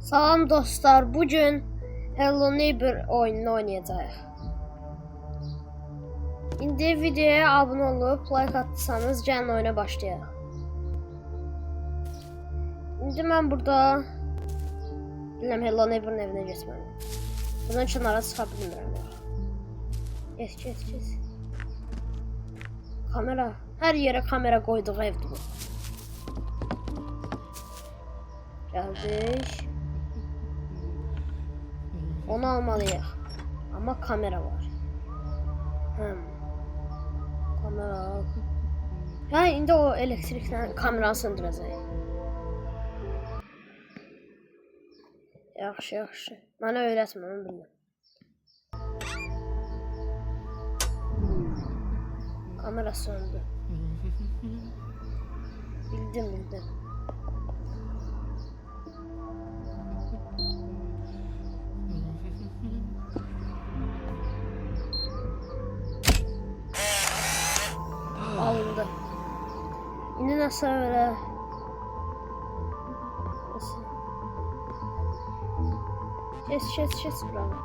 Salam dostlar, bugün Hello Neighbor oyununu oynayacağıq. İndi videoya abone olup like atsanız gəlin oyuna başlayaq. İndi mən burada bilmem Hello Neighbor'ın evinə getməliyim. Bunun üçün ara çıxa bilmirəm. Kes. Kamera, hər yerə kamera qoyduğu evdir bu. Gəldik. Onu almalıyıq. Ama kamera var. Kamera. Ya indi o elektriklə kameranı söndürəcək. Yaxşı. Mənə öyrətmə, mən bilmirəm. Kamera söndü. Bildim. Alındı. Yine nasıl öyle? Kes buranı.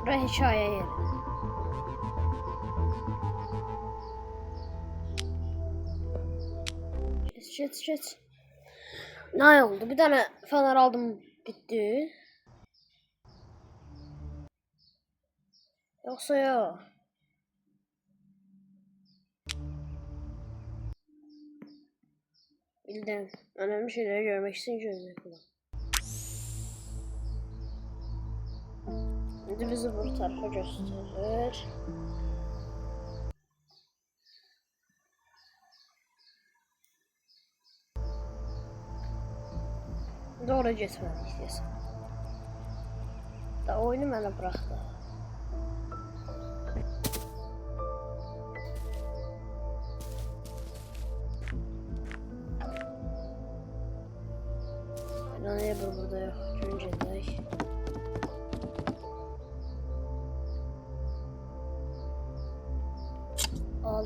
Buraya hikaye yeri. Kes. Ne oldu? Bir tane fener aldım, bitti. Yoksa yok. Bildim. Önemli şeyleri görmek için gözle kullan. Şimdi bizi bu tarafa gösterir. Doğru getməli istəyəsən. Da oyunu mənə bıraxdı. Niye burada yok? Görüncelik. Al.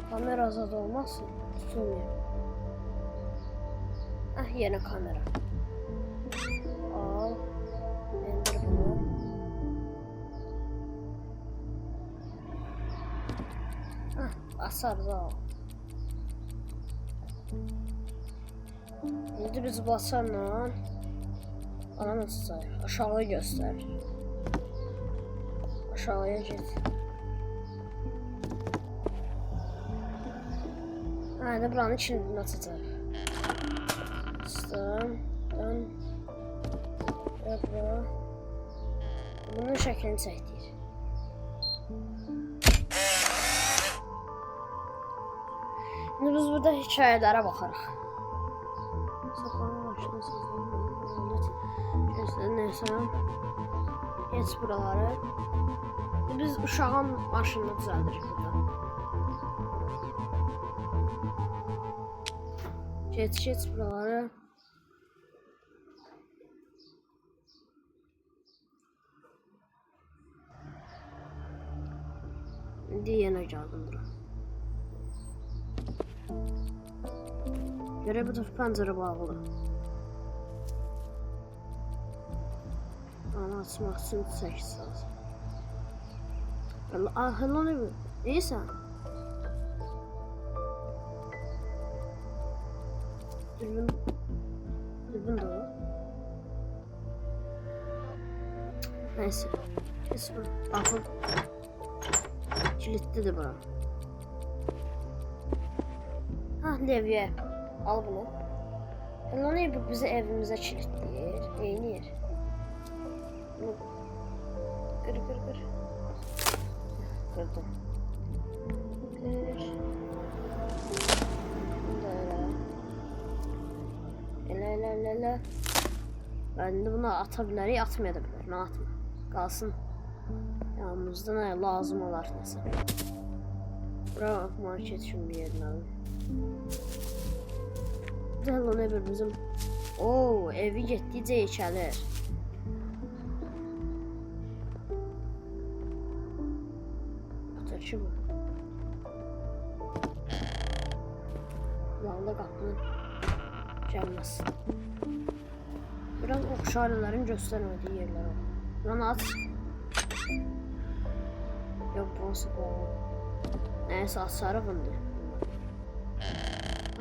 Kamera azad olmazsın. Tutulmuyor. Yine kamera. Al. İndir bunu. Asarız al. Şimdi biz basarla ana nasıl aşağıya göster. Aşağıya git. Hadi buranın içini açacaq. Sıçdım. Dön. Bura. Bunun şəklini çəkdik. Şimdi biz burada hikayelere bakarız. Neyse. Geç buraları. Biz uşağın maşınını düzeldirik burada. Geç buraları. İndi yenə gəldim bura. Görə bu da pəncərə bağlı. Ama açmaq üçün 8 saat. Hello ne bu? İyisən? Dürbün de o. Neyse. Neyse bakın. Kilitli de bura. Levye. Al bunu. Hello ne bu bizi evimize kilitleyir. Eynir. Kır. Kırdım. Ele. Ben de bunu atabilirim, atmaya da bilirim. Atma. Kalsın. Yanımızda ne lazım olar nəsə. Bura market üçün bir yerin alalım. Hello Neighbor bizim. Evi getdikcə yekəlir. Gerçi bu. Lağla qapını gəlməsin. Biraz oxşarların göstərmədiyi yerlər var. Buranı aç. Yok burası bağlı. Neyse açarıq indi.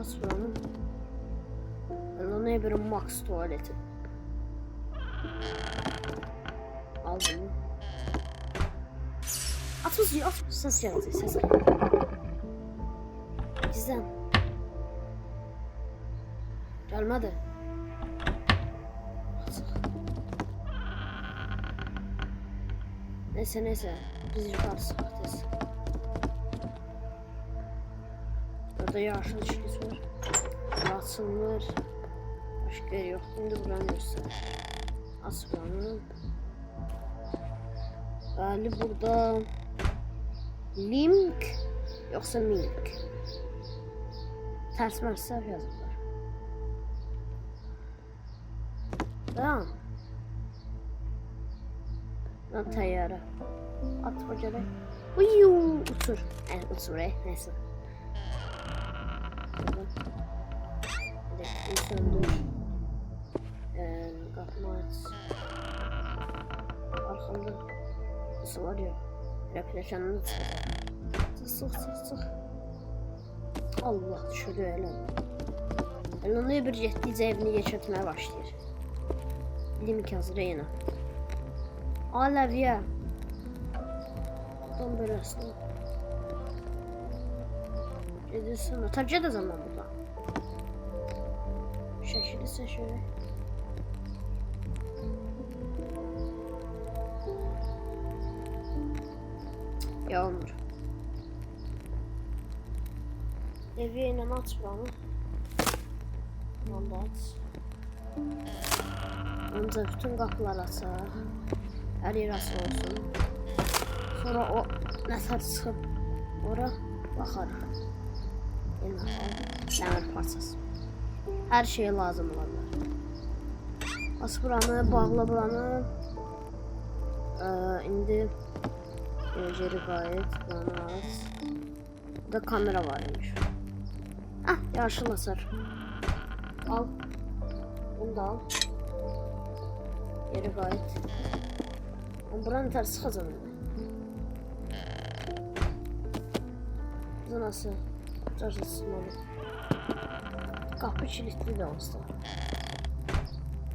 Aç buranı. Ne bir Max tuvaleti. Al bunu. Atmış diyor, atmış. Ses geldi, ses geldi. Gizem. Gelmedi. Neyse. Biz yukarı sıkıntıyız. Burada yaşlı şişesi var. Açılır. Başka yer yok. Şimdi buranı göster. As buranı. Ali burada link yoksa link. Ters mesaj yazırlar. Tamam. Lan tayyare. Atma gerek. Uyuu uçur. Yani uçur neyse. Hadi söndür. Kapımı aç. Arkamda nasıl var ya? Replakanını sık. Allah düşürdü Elen. Elen'e bir getdikcə evini geçirtmeye başlayır. Bilim ki hazır yine. Alaviye. Buradan böylesine. Edirsin. Tabii de zaman burada. Şekil ise şöyle. Ya olmur. Evi yine aç bana. Valla aç. Önce bütün kapılar açar. Her yer açıq olsun. Sonra o nəsər çıxıb ora baxarıq. Dəmir parçası. Hər şey lazım olanlar. As buranı, bağla buranı. İndi geri qayıt, buranı aç. Burada kamera varmış. Yaşıl asar. Al. Bunu da al. Geri qayıt. Buranın tərsi qazanır. Burada nasıl? Cərsəsizməli. Qapı kilitli də olsa.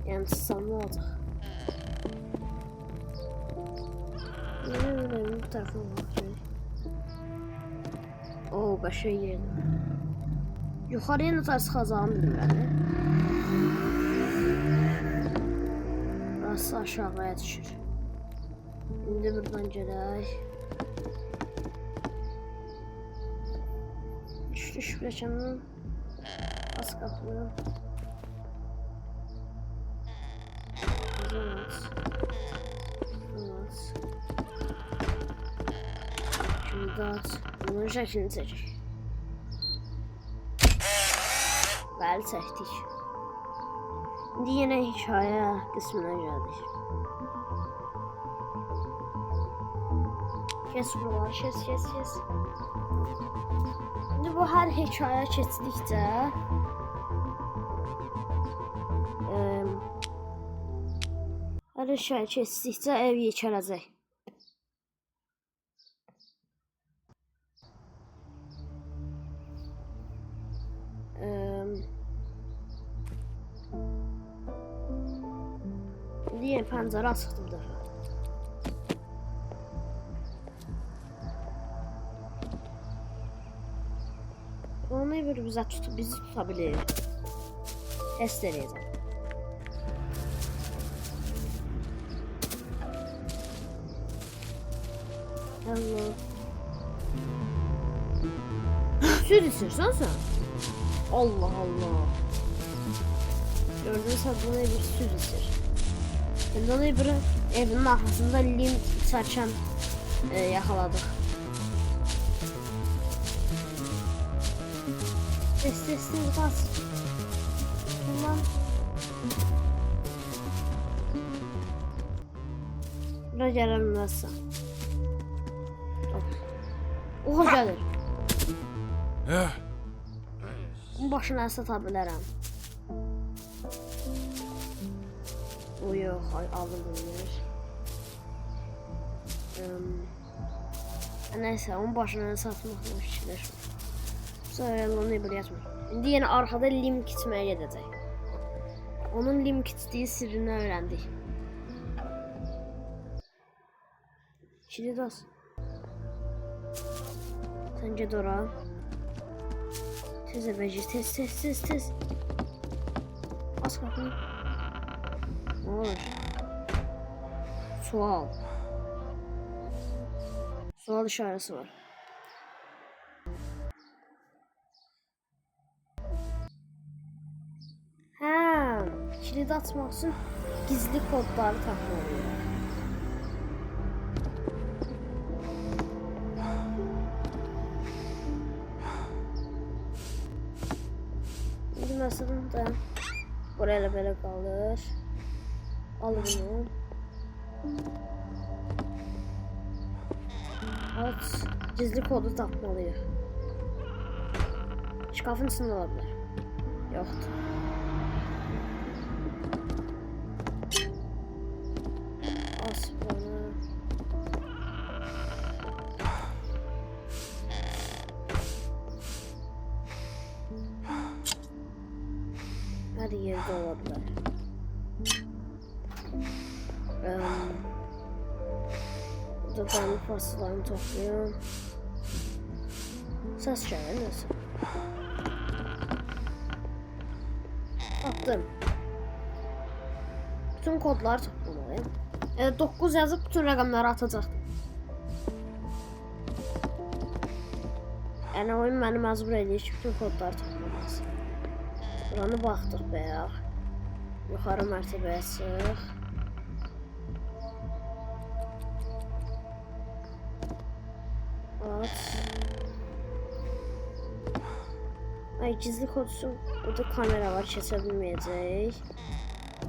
Yəni sısanlı olacaq. Bu tərəfə baxacaq. Oo, qəşəng yerdir. Yuxarıya nə tərsi qazanır bilməli. Burası aşağıya düşür. İndi buradan gedək. Düşdü pləkandan. Az qapını. Şimdi aç. Bunun şəklini çəkək. Bəli, çəkdik. İndi yenə hikayə qisminə gəldik. Kes buralar, kes. Şimdi bu her hikaye keçdikcə hər hikayə keçdikcə ev yekələcək. İndi yeni pəncərə açıqdır bir dəfə. Onu bir bizi tutabilir. Test edeceğim. Hello. Süt içirsən sən? Allah Allah. Gördün sən buna bir süt içir. Şimdi onu bir evinin arkasında lim içərkən yaxaladıq. Sesli bas. Tamam. Bura gələn nasıl? Oha gəlir. Yeah. Bunun başına sata bilərəm. O yox, alınmır. Neyse, onun başına satmaqla fikirləşmir. Sonra onu belə yazmır. İndi yenə arxada lim kitməyə gedəcək. Onun lim kitdiyi sirrini öyrəndik. Kilidas. Sen ged ora. Tez evəcir, tez. Az qapını. Ne olur? Sual. Sual işarəsi var. Kilit açmaq üçün gizli kodları tapmalıyıq. İndi məsələn də buraya belə qalır. Al bunu. Aç. Gizli kodu tapmalıyıq. Şkafın içində ola bilər. Yoxdur. Her yerde olabilir. Burada damla fasulyelerimi topluyorum. Ses gelir nasıl? Attım. Bütün kodları toplamalıyım. 9 yazıp bütün rakamları atacaktım. Yani oyun beni mecbur ediyor ki bütün kodları toplamalıyız. Buranı baxdıq bayaq. Yuxarı mərtəbəyə çıx. Aç. Ay, gizli kodsun. Burada kamera var, keçə bilməyəcək.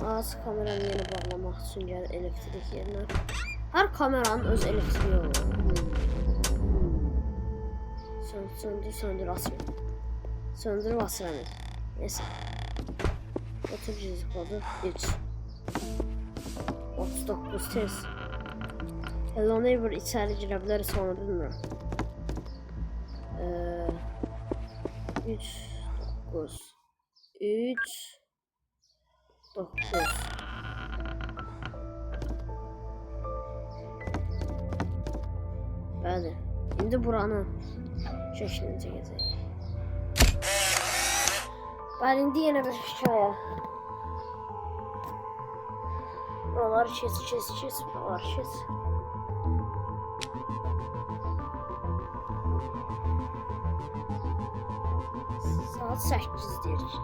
Aç, kameranı yeni bağlamaq üçün gəl elektrik yerinə. Hər kameranın öz elektriği olur. Söndür, açmıyor. Söndürüb açıramıyor. Neyse. Otur gizli kodu 3 39 tez. Hello neighbor içeri girebilir sonra bilmiyorum. 3 9 Bəli. İndi buranın şəklini çəkəcək. Ben indi yine bir hikaye. Buraları kes, buraları kes. Saat 8 deyirik.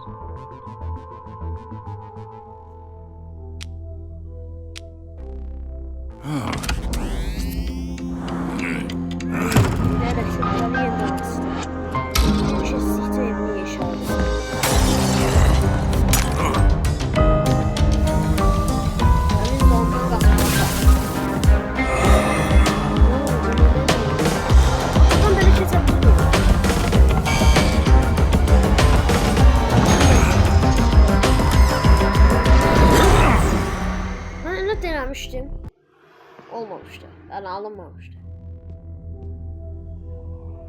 Nerede şuraları yeniden açsın. Kesinlikle evini yaşadı. Denemiştim. Olmamıştı. Yani alınmamıştı.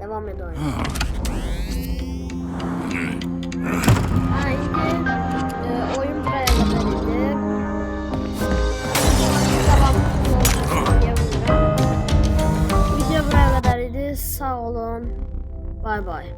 Devam edelim. Oyun buraya kadarıydı. Video buraya kadarıydı. Sağ olun. Bye bye.